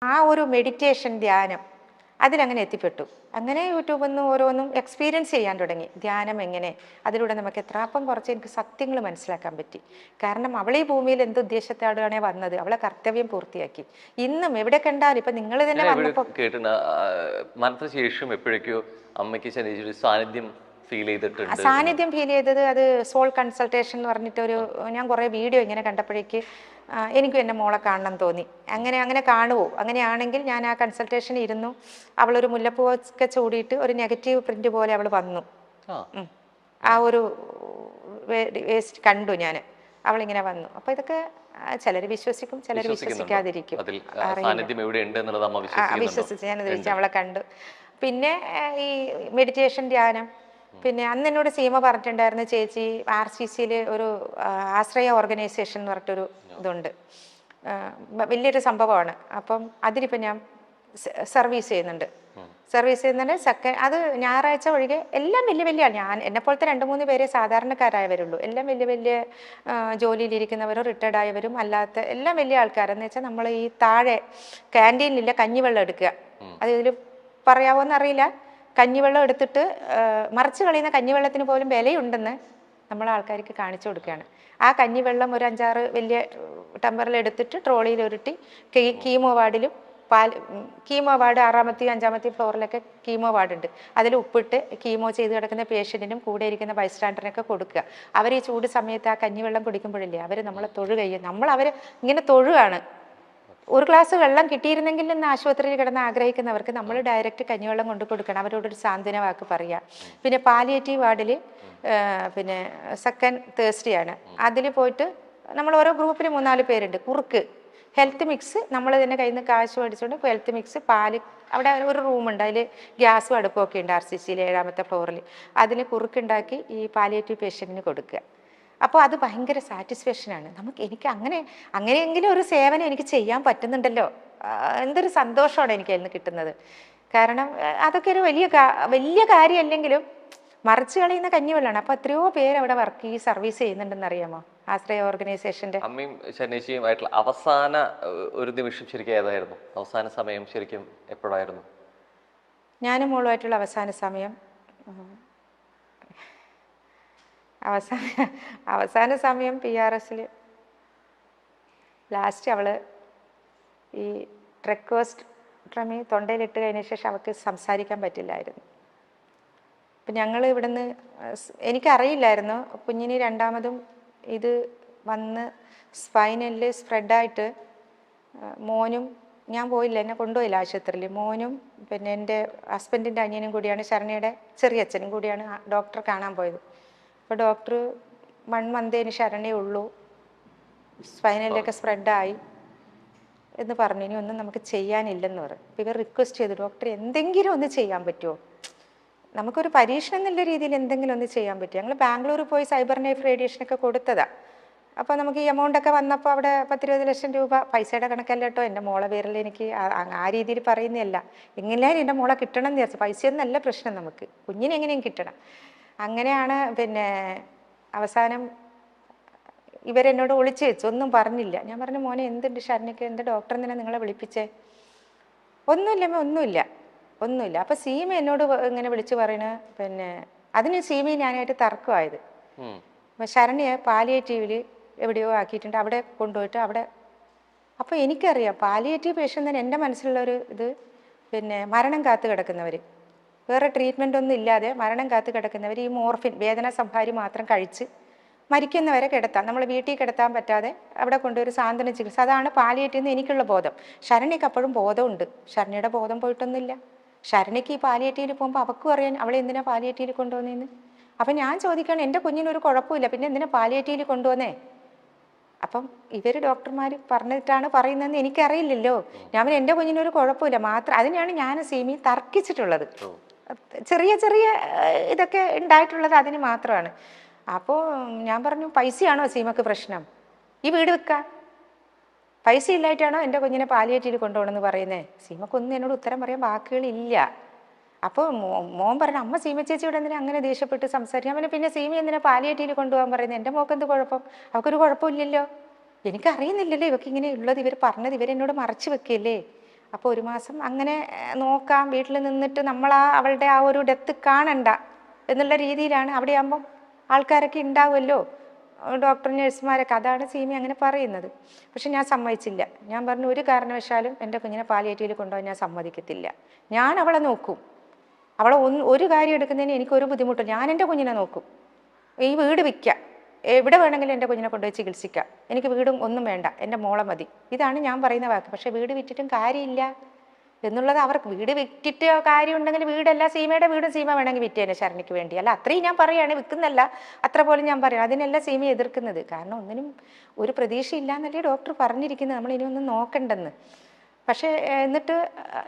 ആ ഒരു മെഡിറ്റേഷൻ ധ്യാനം അതിലങ്ങനെ എത്തിപ്പെട്ടു. അങ്ങനെ യൂട്യൂബിൽ നിന്ന് ഓരോന്നും എക്സ്പീരിയൻസ് ചെയ്യാൻ തുടങ്ങി. ധ്യാനം എങ്ങനെ, അതിലൂടെ നമുക്ക് എത്രാപ്പം കുറച്ച് എനിക്ക് സത്യങ്ങൾ മനസ്സിലാക്കാൻ പറ്റി. കാരണം അവൾ ഈ ഭൂമിയിൽ എന്ത് ഉദ്ദേശത്തോടെയാണേ വന്നത്, അവളെ കർത്തവ്യം പൂർത്തിയാക്കി. ഇന്നും എവിടെ കണ്ടാലും ഇപ്പൊ നിങ്ങൾ തന്നെ വന്നപ്പോൾ കേട്ടിട്ടുണ്ട് മരണത്തിന് ശേഷം എപ്പോഴേക്കോ അമ്മയ്ക്ക് ശനിച്ചൊരു സാന്നിധ്യം ഫീൽ ചെയ്തിട്ടുണ്ട്. സാന്നിധ്യം ഫീൽ ചെയ്തത് അത് സോൾ കൺസൾട്ടേഷൻ എന്ന് പറഞ്ഞിട്ടൊരു, ഞാൻ കുറേ വീഡിയോ ഇങ്ങനെ കണ്ടപ്പോഴേക്ക് എനിക്കും എൻ്റെ മോളെ കാണണം തോന്നി. അങ്ങനെ കാണുമോ? അങ്ങനെയാണെങ്കിൽ ഞാൻ ആ കൺസൾട്ടേഷൻ ഇരുന്നു. അവളൊരു മുല്ലപ്പൂവൊക്കെ ചൂടിയിട്ട് ഒരു നെഗറ്റീവ് പ്രിന്റ് പോലെ അവൾ വന്നു. ആ ഒരു വേസ്റ്റ് കണ്ടു ഞാൻ, അവളിങ്ങനെ വന്നു. അപ്പോൾ ഇതൊക്കെ ചിലർ വിശ്വസിക്കും, ചിലർ വിശ്വസിക്കാതിരിക്കും. വിശ്വസിച്ച് ഞാനത് വെച്ച് അവളെ കണ്ടു. പിന്നെ ഈ മെഡിറ്റേഷൻ ധ്യാനം, പിന്നെ അന്ന് എന്നോട് സീമ പറഞ്ഞിട്ടുണ്ടായിരുന്നു, ചേച്ചി RCCയിൽ ഒരു ആശ്രയ ഓർഗനൈസേഷൻ എന്ന് പറഞ്ഞിട്ടൊരു ഇതുണ്ട്, വലിയൊരു സംഭവമാണ്. അപ്പം അതിലിപ്പോൾ ഞാൻ സർവീസ് ചെയ്യുന്നുണ്ട്. സെക്കൻഡ് അത് ഞായറാഴ്ച ഒഴികെ എല്ലാം വലിയ വലിയ ഞാൻ എന്നെപ്പോലത്തെ 2-3 പേരെ സാധാരണക്കാരായവരുള്ളൂ. എല്ലാം വലിയ വലിയ ജോലിയിലിരിക്കുന്നവരും റിട്ടയർഡ് ആയവരും അല്ലാത്ത എല്ലാം വലിയ ആൾക്കാരെന്ന് വെച്ചാൽ നമ്മൾ ഈ താഴെ ക്യാൻറ്റീനിലില്ല കഞ്ഞിവെള്ളം എടുക്കുക, അത് ഇതിൽ പറയാവോന്ന് അറിയില്ല. കഞ്ഞിവെള്ളം എടുത്തിട്ട് മറിച്ച് കളയുന്ന കഞ്ഞിവെള്ളത്തിന് പോലും വിലയുണ്ടെന്ന് നമ്മൾ ആൾക്കാർക്ക് കാണിച്ചു കൊടുക്കുകയാണ്. ആ കഞ്ഞിവെള്ളം ഒരു 5-6 വലിയ ടമ്പറിൽ എടുത്തിട്ട് ട്രോളിയിൽ ഉരുട്ടി കീമോ വാർഡിലും കീമോ വാർഡ് 6ാമത്തെയും 5ാമത്തെയും ഫ്ലോറിലൊക്കെ കീമോ വാർഡുണ്ട്, അതിൽ ഉപ്പിട്ട് കീമോ ചെയ്ത് കിടക്കുന്ന പേഷ്യൻറ്റിനും കൂടെ ഇരിക്കുന്ന ബൈസ്റ്റാൻഡറിനൊക്കെ കൊടുക്കുക. അവർ ഈ ചൂട് സമയത്ത് ആ കഞ്ഞിവെള്ളം കുടിക്കുമ്പോഴില്ലേ അവർ നമ്മളെ തൊഴുകയും നമ്മൾ അവർ ഇങ്ങനെ തൊഴുകയാണ്. ഒരു ഗ്ലാസ് വെള്ളം കിട്ടിയിരുന്നെങ്കിൽ എന്ന് ആശുപത്രിയിൽ കിടന്ന് ആഗ്രഹിക്കുന്നവർക്ക് നമ്മൾ ഡയറക്റ്റ് കഞ്ഞിവെള്ളം കൊണ്ട് കൊടുക്കണം, അവരോടൊരു സാന്ത്വന വാക്ക് പറയുക. പിന്നെ പാലിയേറ്റീവ് വാർഡിൽ പിന്നെ സെക്കൻഡ് തേഴ്സ്ഡേ ആണ്, അതിൽ പോയിട്ട് നമ്മൾ ഓരോ ഗ്രൂപ്പിൽ 3-4 പേരുണ്ട്. കുറുക്ക് ഹെൽത്ത് മിക്സ് നമ്മൾ തന്നെ കയ്യിൽ നിന്ന് കാശ് മേടിച്ചുകൊണ്ട് ഹെൽത്ത് മിക്സ് പാല്, അവിടെ ഒരു റൂമുണ്ട്, അതിൽ ഗ്യാസും അടുപ്പൊക്കെ ഉണ്ട് RCCയിൽ 7ാമത്തെ ഫ്ലോറിൽ. അതിൽ കുറുക്കുണ്ടാക്കി ഈ പാലിയേറ്റീവ് പേഷ്യൻറ്റിന് കൊടുക്കുക. അപ്പോൾ അത് ഭയങ്കര സാറ്റിസ്ഫാക്ഷനാണ് എനിക്ക്. അങ്ങനെയെങ്കിലും ഒരു സേവനം എനിക്ക് ചെയ്യാൻ പറ്റുന്നുണ്ടല്ലോ, എന്തൊരു സന്തോഷമാണ് എനിക്ക് അതിൽ നിന്ന് കിട്ടുന്നത്. കാരണം അതൊക്കെ ഒരു വലിയ കാര്യമല്ലെങ്കിലും മറിച്ച് കളയുന്ന കഞ്ഞിവെള്ളമാണ്. അപ്പോൾ എത്രയോ പേര് അവിടെ സർവീസ് ചെയ്യുന്നുണ്ടെന്ന് അറിയാമോ ആശ്രയ ഓർഗനൈസേഷൻ്റെ. അമ്മയും ശനേശിയുമായിട്ടുള്ള അവസാന ഒരു നിമിഷം ശരിക്കും ഏതായിരുന്നു? അവസാന സമയം ശരിക്കും എപ്പോഴായിരുന്നു? ഞാനും മോളുമായിട്ടുള്ള അവസാന സമയം PRSൽ ലാസ്റ്റ് അവൾ ഈ ട്രക്കോസ്റ്റമി തൊണ്ടയിലിട്ട് കഴിഞ്ഞ ശേഷം അവൾക്ക് സംസാരിക്കാൻ പറ്റില്ലായിരുന്നു. അപ്പം ഞങ്ങൾ ഇവിടുന്ന്, എനിക്കറിയില്ലായിരുന്നു കുഞ്ഞിന് 2ാമതും ഇത് വന്ന് സ്പൈനലിൽ സ്പ്രെഡായിട്ട്. മോനും ഞാൻ പോയില്ല, എന്നെ കൊണ്ടുപോയില്ല ആശുപത്രിയിൽ. മോനും പിന്നെ എൻ്റെ ഹസ്ബൻഡിൻ്റെ അനിയനും കൂടിയാണ്, ശരണ്യയുടെ ചെറിയച്ഛനും കൂടിയാണ് ഡോക്ടറെ കാണാൻ പോയത്. അപ്പോൾ ഡോക്ടർ 1 മന്തേന് ശരണേ ഉള്ളൂ, സ്പൈനലിലൊക്കെ സ്പ്രെഡായി എന്ന് പറഞ്ഞു, ഇനി ഒന്നും നമുക്ക് ചെയ്യാനില്ലെന്ന് പറഞ്ഞു. അപ്പോൾ ഇവർ റിക്വസ്റ്റ് ചെയ്തു, ഡോക്ടർ എന്തെങ്കിലും ഒന്ന് ചെയ്യാൻ പറ്റുമോ, നമുക്കൊരു പരീക്ഷണം എന്നുള്ള രീതിയിൽ എന്തെങ്കിലും ഒന്ന് ചെയ്യാൻ പറ്റുമോ. ഞങ്ങൾ ബാംഗ്ലൂർ പോയി സൈബർ നൈഫ് റേഡിയേഷനൊക്കെ കൊടുത്തതാണ്. അപ്പോൾ നമുക്ക് ഈ എമൗണ്ടൊക്കെ വന്നപ്പോൾ അവിടെ 10-20 ലക്ഷം രൂപ, പൈസയുടെ കണക്കല്ല കേട്ടോ, എൻ്റെ മോളെ പേരിൽ എനിക്ക് ആ രീതിയിൽ പറയുന്നതല്ല, എങ്ങനെയായാലും എൻ്റെ മോളെ കിട്ടണം എന്ന് വിചാരിച്ചു. പൈസയൊന്നല്ല പ്രശ്നം, നമുക്ക് കുഞ്ഞിനെ എങ്ങനെയും കിട്ടണം. അങ്ങനെയാണ് പിന്നെ അവസാനം ഇവരെന്നോട് ഒളിച്ചു വെച്ചു, ഒന്നും പറഞ്ഞില്ല. ഞാൻ പറഞ്ഞു, മോനെ എന്തുണ്ട് ശരണ്യക്ക്, എൻ്റെ ഡോക്ടർ എന്തിനാ നിങ്ങളെ വിളിപ്പിച്ചേ? ഒന്നുമില്ല. അപ്പോൾ സീമ എന്നോട് ഇങ്ങനെ വിളിച്ചു പറയണ, പിന്നെ അതിന് സീമയും ഞാനായിട്ട് തർക്കമായത്. അപ്പം ശരണ്യ പാലിയേറ്റീവിൽ എവിടെയോ ആക്കിയിട്ടുണ്ട്, അവിടെ കൊണ്ടുപോയിട്ട് അവിടെ. അപ്പോൾ എനിക്കറിയാം പാലിയേറ്റീവ് പേഷ്യൻ്റ് തന്നെ എൻ്റെ മനസ്സിലുള്ളൊരു ഇത്, പിന്നെ മരണം കാത്തു കിടക്കുന്നവർ, വേറെ ട്രീറ്റ്മെൻ്റ് ഒന്നും ഇല്ലാതെ മരണം കാത്തു കിടക്കുന്നവർ ഈ മോർഫിൻ വേദന സംഹാരി മാത്രം കഴിച്ച് മരിക്കുന്നവരെ കിടത്താം. നമ്മൾ വീട്ടിൽ കിടത്താൻ പറ്റാതെ അവിടെ കൊണ്ടൊരു സാന്ത്വന ചികിത്സ, അതാണ് പാലിയേറ്റീവ് എന്ന് എനിക്കുള്ള ബോധം. ശരണ്യക്ക് അപ്പോഴും ബോധമുണ്ട്, ശരണ്യയുടെ ബോധം പോയിട്ടൊന്നുമില്ല. ശരണ്യക്ക് ഈ പാലിയേറ്റീവിൽ പോകുമ്പോൾ അവൾക്കും അറിയാൻ അവളെ എന്തിനാ പാലിയേറ്റീവിൽ കൊണ്ടുവന്നതെന്ന്. അപ്പം ഞാൻ ചോദിക്കണം, എൻ്റെ കുഞ്ഞിനൊരു കുഴപ്പമില്ല, പിന്നെ എന്തിനാ പാലിയേറ്റീവിൽ കൊണ്ടുവന്നേ? അപ്പം ഇവർ ഡോക്ടർമാർ പറഞ്ഞിട്ടാണ് പറയുന്നതെന്ന് എനിക്കറിയില്ലല്ലോ. ഞാൻ എൻ്റെ കുഞ്ഞിനൊരു കുഴപ്പമില്ല മാത്രം, അതിനെയാണ് ഞാൻ സീമി തർക്കിച്ചിട്ടുള്ളത്. ചെറിയ ഇതൊക്കെ ഉണ്ടായിട്ടുള്ളത് അതിന് മാത്രമാണ്. അപ്പോൾ ഞാൻ പറഞ്ഞു, പൈസയാണോ സീമക്ക് പ്രശ്നം? ഈ വീട് വെക്കുക, പൈസ ഇല്ലായിട്ടാണോ എൻ്റെ കുഞ്ഞിനെ പാലിയേറ്റീവിൽ കൊണ്ടുപോകണമെന്ന് പറയുന്നത്? സീമക്കൊന്നും എന്നോട് ഉത്തരം പറയാൻ വാക്കുകളില്ല. അപ്പോൾ മോൻ പറഞ്ഞു, അമ്മ സീമ ചേച്ചിയോട് എന്തിനാ അങ്ങനെ ദേഷ്യപ്പെട്ട് സംസാരിക്കാൻ? പിന്നെ സീമ എന്തിനാ പാലിയേറ്റീവിൽ കൊണ്ടുപോകാൻ പറയുന്നത്? എൻ്റെ മോക്ക് എന്ത് കുഴപ്പം? അവൾക്കൊരു കുഴപ്പമില്ലല്ലോ. എനിക്കറിയുന്നില്ലല്ലോ ഇവർക്ക് ഇങ്ങനെ ഉള്ളത്, ഇവർ പറഞ്ഞത് ഇവരെന്നോട് മറച്ചു വെക്കുകയല്ലേ. അപ്പോൾ ഒരു മാസം അങ്ങനെ നോക്കാം, വീട്ടിൽ നിന്നിട്ട് അവളുടെ ആ ഒരു ഡെത്ത് കാണണ്ട എന്നുള്ള രീതിയിലാണ്. അവിടെ ആകുമ്പം ആൾക്കാരൊക്കെ ഉണ്ടാവുമല്ലോ, ഡോക്ടർ നഴ്സുമാരൊക്കെ, അതാണ് സീമ അങ്ങനെ പറയുന്നത്. പക്ഷെ ഞാൻ സമ്മതിച്ചില്ല. ഞാൻ പറഞ്ഞു ഒരു കാരണവശാലും എൻ്റെ കുഞ്ഞിനെ പാലിയേറ്റീവിൽ കൊണ്ടുപോകാൻ ഞാൻ സമ്മതിക്കത്തില്ല. ഞാൻ അവളെ നോക്കും. അവളെ ഒരു കാര്യം എടുക്കുന്നതിന് എനിക്കൊരു ബുദ്ധിമുട്ടും. ഞാൻ എൻ്റെ കുഞ്ഞിനെ നോക്കും. ഈ വീട് വിൽക്കാം, എവിടെ വേണമെങ്കിലും എൻ്റെ കുഞ്ഞിനെ കൊണ്ടുപോയി ചികിത്സിക്കാം, എനിക്ക് വീടും ഒന്നും വേണ്ട, എൻ്റെ മോളെ മതി. ഇതാണ് ഞാൻ പറയുന്ന വാക്ക്. പക്ഷേ വീട് വിറ്റിട്ടും കാര്യമില്ല എന്നുള്ളത് അവർക്ക്. വീട് വിറ്റിട്ട് കാര്യമുണ്ടെങ്കിൽ വീടല്ല, സീമയുടെ വീടും സീമ വേണമെങ്കിൽ വിറ്റേനെ ശരണിക്ക് വേണ്ടി. അല്ല, അത്രയും ഞാൻ പറയുകയാണ്, വിൽക്കുന്നല്ല അത്ര പോലും ഞാൻ പറയാം. അതിനല്ല സീമ എതിർക്കുന്നത്. കാരണം ഒന്നിനും ഒരു പ്രതീക്ഷയില്ല എന്നല്ലേ ഡോക്ടർ പറഞ്ഞിരിക്കുന്നത്, നമ്മൾ ഇനി ഒന്നും നോക്കണ്ടെന്ന്. പക്ഷേ എന്നിട്ട്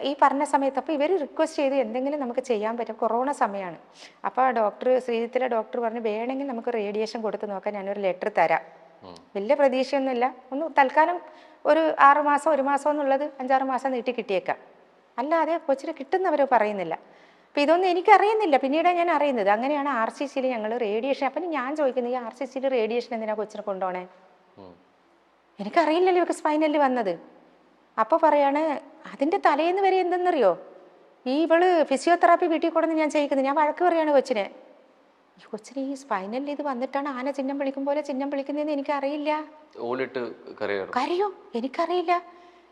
ഈ പറഞ്ഞ സമയത്ത് അപ്പോൾ ഇവർ റിക്വസ്റ്റ് ചെയ്ത് എന്തെങ്കിലും നമുക്ക് ചെയ്യാൻ പറ്റും. കൊറോണ സമയമാണ്. അപ്പോൾ ശ്രീജിത്തിലെ ഡോക്ടർ പറഞ്ഞു വേണമെങ്കിൽ നമുക്ക് റേഡിയേഷൻ കൊടുത്ത് നോക്കാൻ ഞാനൊരു ലെറ്റർ തരാം. വലിയ പ്രതീക്ഷയൊന്നുമില്ല, ഒന്ന് തൽക്കാലം ഒരു 6 മാസം 1 മാസം എന്നുള്ളത് 5-6 മാസം നീട്ടി കിട്ടിയേക്കാം, അല്ലാതെ കൊച്ചിന് കിട്ടുന്നവർ പറയുന്നില്ല. അപ്പോൾ ഇതൊന്നും എനിക്കറിയുന്നില്ല, പിന്നീട് ഞാൻ അറിയുന്നത്. അങ്ങനെയാണ് RCCയിൽ ഞങ്ങൾ റേഡിയേഷൻ. അപ്പം ഞാൻ ചോദിക്കുന്നത്, ഈ RCCയിൽ റേഡിയേഷൻ എന്തിനാണ് കൊച്ചിനെ കൊണ്ടുപോകണേ? എനിക്കറിയില്ലല്ലോ ഇവർക്ക് സ്പൈനലിൽ വന്നത്. അപ്പോൾ പറയാണ് അതിൻ്റെ തലേന്ന് വരെ എന്തെന്നറിയോ, ഇവള് ഫിസിയോതെറാപ്പി വീട്ടിൽ കൊണ്ടുവന്ന് ഞാൻ ചെയ്യിക്കുന്നത്. ഞാൻ വഴക്ക് പറയാണ് കൊച്ചിനെ. ഈ കൊച്ചിന് ഈ സ്പൈനലിൽ ഇത് വന്നിട്ടാണ് ആന ചിഹ്നം വിളിക്കും പോലെ ചിഹ്നം വിളിക്കുന്നതെന്ന് എനിക്കറിയില്ല. കരയോ? എനിക്കറിയില്ല.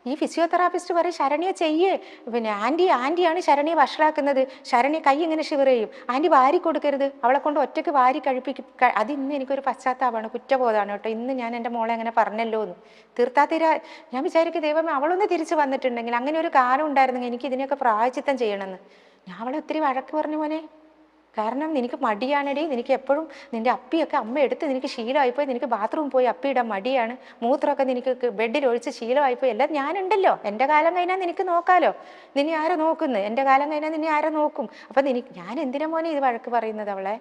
ഈ ഫിസിയോതെറാപ്പിസ്റ്റ് പറയും ശരണ്യെ ചെയ്യേ, പിന്നെ ആൻറ്റിയാണ് ശരണ്യെ വഷളാക്കുന്നത്, ശരണ്യെ കൈ ഇങ്ങനെ ഷിവർ ചെയ്യും, ആൻറ്റി വാരി കൊടുക്കരുത്, അവളെ കൊണ്ട് ഒറ്റയ്ക്ക് വാരി കഴിപ്പിക്കും. അത് ഇന്ന് എനിക്കൊരു പശ്ചാത്താപമാണ്, കുറ്റബോധമാണ് കേട്ടോ. ഇന്ന് ഞാൻ എൻ്റെ മോളെ അങ്ങനെ പറഞ്ഞല്ലോ എന്ന് തീർത്താ ഞാൻ വിചാരിക്കും ദൈവമേ അവളൊന്ന് തിരിച്ച് വന്നിട്ടുണ്ടെങ്കിൽ, അങ്ങനെ ഒരു കാലം ഉണ്ടായിരുന്നെങ്കിൽ എനിക്ക് ഇതിനെയൊക്കെ പ്രായച്ചിത്തം ചെയ്യണമെന്ന്. ഞാൻ അവളെ ഒത്തിരി വഴക്ക് പറഞ്ഞു മോനെ. കാരണം നിനക്ക് മടിയാണെടി, നിനക്ക് എപ്പോഴും നിൻ്റെ അപ്പിയൊക്കെ അമ്മ എടുത്ത് നിനക്ക് ശീലമായിപ്പോയി, നിനക്ക് ബാത്റൂം പോയി അപ്പിയിടാൻ മടിയാണ്, മൂത്രമൊക്കെ നിനക്ക് ബെഡിൽ ഒഴിച്ച് ശീലമായിപ്പോയി, എല്ലാം ഞാനുണ്ടല്ലോ, എൻ്റെ കാലം കഴിഞ്ഞാൽ നിനക്ക് നോക്കാലോ, നിന്നെ ആരോ നോക്കുന്നു, എൻ്റെ കാലം കഴിഞ്ഞാൽ നിന്നെ ആരോ നോക്കും. അപ്പം ഞാൻ എന്തിനാ മോനെ ഇത് വഴക്ക് പറയുന്നത് അവളെ?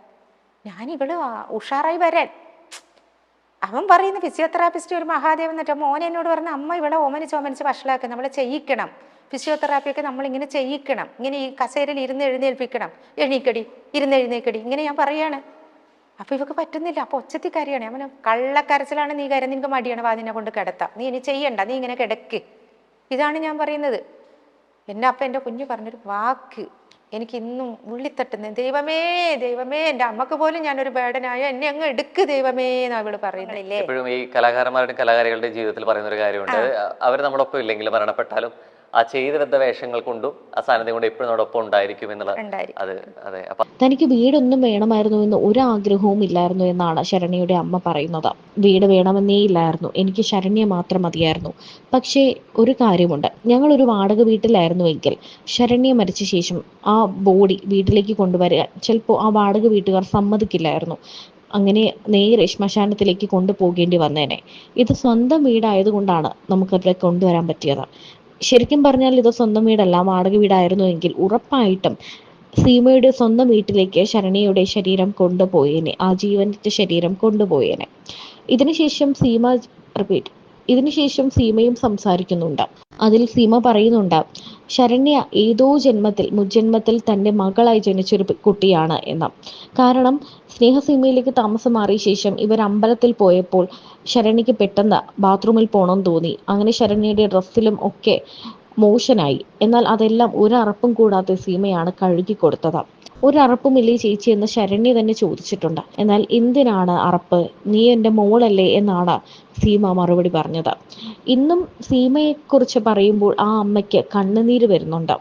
ഇവള് ഉഷാറായി വരാൻ. അവൻ പറയുന്ന ഫിസിയോതെറാപ്പിസ്റ്റ് ഒരു മഹാദേവൻ എന്നിട്ട് മോനെ എന്നോട് പറഞ്ഞ അമ്മ ഇവളെ ഓമനിച്ച് വഷളാക്കുക, നമ്മളെ ചെയ്യിക്കണം, ഫിസിയോതെറാപ്പിയൊക്കെ നമ്മളിങ്ങനെ ചെയ്യിക്കണം, ഇങ്ങനെ ഈ കസേരയിൽ എഴുന്നേൽപ്പിക്കണം, എഴുന്നേൽക്കടി ഇങ്ങനെ ഞാൻ പറയാണ്. അപ്പോൾ ഇവക്ക് പറ്റുന്നില്ല. അപ്പോൾ ഒച്ചത്തി കരയാണ്. അവന് കള്ളക്കരച്ചിലാണ്, നീ കര, നിനക്ക് മടിയാണ്, വാ നിന്നെ കൊണ്ട് കിടത്താം, നീ ഇനി ചെയ്യണ്ട, നീ ഇങ്ങനെ കിടക്ക്. ഇതാണ് ഞാൻ പറയുന്നത്. എൻ്റെ കുഞ്ഞ് പറഞ്ഞൊരു വാക്ക് എനിക്ക് ഇന്നും ഉള്ളിത്തട്ടുന്നത്, ദൈവമേ എൻ്റെ അമ്മക്ക് പോലും ഞാനൊരു ബേഡനായ, എന്നെ അങ്ങ് എടുക്ക് ദൈവമേ എന്നാ ഇവള് പറയുന്നില്ലേ. എപ്പോഴും ഈ കലാകാരന്മാരുടെയും കലാകാരികളുടെ ജീവിതത്തിൽ പറയുന്ന ഒരു കാര്യമുണ്ട്, അവർ നമ്മളൊപ്പം ഇല്ലെങ്കിലും മരണപ്പെട്ടാലും ആ ചെയ്തു വെച്ച വേഷങ്ങൾ കൊണ്ടും ആ സാന്നിധ്യം കൊണ്ട് എപ്പോഴും നമ്മോടൊപ്പം ഉണ്ടായിരിക്കും എന്നുള്ളത്. അതെ. തനിക്ക് വീടൊന്നും വേണമായിരുന്നു എന്ന് ഒരു ആഗ്രഹവും ഇല്ലായിരുന്നു എന്നാണ് ശരണ്യയുടെ അമ്മ പറയുന്നത്. വീട് വേണമെന്നേ ഇല്ലായിരുന്നു, എനിക്ക് ശരണ്യ മാത്രം മതിയായിരുന്നു. പക്ഷേ ഒരു കാര്യമുണ്ട്, ഞങ്ങളൊരു വാടക വീട്ടിലായിരുന്നുവെങ്കിൽ ശരണ്യ മരിച്ച ശേഷം ആ ബോഡി വീട്ടിലേക്ക് കൊണ്ടുവരാൻ ചിലപ്പോൾ ആ വാടക വീട്ടുകാർ സമ്മതിക്കില്ലായിരുന്നു. അങ്ങനെ നേരെ ശ്മശാനത്തിലേക്ക് കൊണ്ടുപോകേണ്ടി വന്നേനെ. ഇത് സ്വന്തം വീടായതുകൊണ്ടാണ് നമുക്കവിടെ കൊണ്ടുവരാൻ പറ്റിയത്. ശരിക്കും പറഞ്ഞാൽ ഇത് സ്വന്തം വീടല്ല, വാടക വീടായിരുന്നുവെങ്കിൽ ഉറപ്പായിട്ടും സീമയുടെ സ്വന്തം വീട്ടിലേക്ക് ശരണ്യയുടെ ശരീരം കൊണ്ടുപോയേനെ, ആ ജീവന്റെ ശരീരം കൊണ്ടുപോയേനെ. ഇതിനുശേഷം സീമയും സംസാരിക്കുന്നുണ്ട്. അതിൽ സീമ പറയുന്നുണ്ട്, ശരണ്യ ഏതോ മുജ്ജന്മത്തിൽ തൻ്റെ മകളായി ജനിച്ചൊരു കുട്ടിയാണ് എന്ന്. കാരണം സ്നേഹസീമയിലേക്ക് താമസം മാറിയ ശേഷം ഇവർ അമ്പലത്തിൽ പോയപ്പോൾ ശരണ്യക്ക് പെട്ടെന്ന് ബാത്റൂമിൽ പോകണം തോന്നി. അങ്ങനെ ശരണ്യയുടെ ഡ്രസ്സിലും ഒക്കെ മോശനായി. എന്നാൽ അതെല്ലാം ഒരറപ്പും കൂടാതെ സീമയാണ് കഴുകി കൊടുത്തത്. ഒരറപ്പുമില്ലേ ചേച്ചി എന്ന് ശരണ്യ തന്നെ ചോദിച്ചിട്ടുണ്ട്. എന്നാൽ എന്തിനാണ് അറപ്പ്, നീ എൻ്റെ മോളല്ലേ എന്നാണ് സീമ മറുപടി പറഞ്ഞത്. ഇന്നും സീമയെക്കുറിച്ച് പറയുമ്പോൾ ആ അമ്മയ്ക്ക് കണ്ണുനീര് വരുന്നുണ്ട്.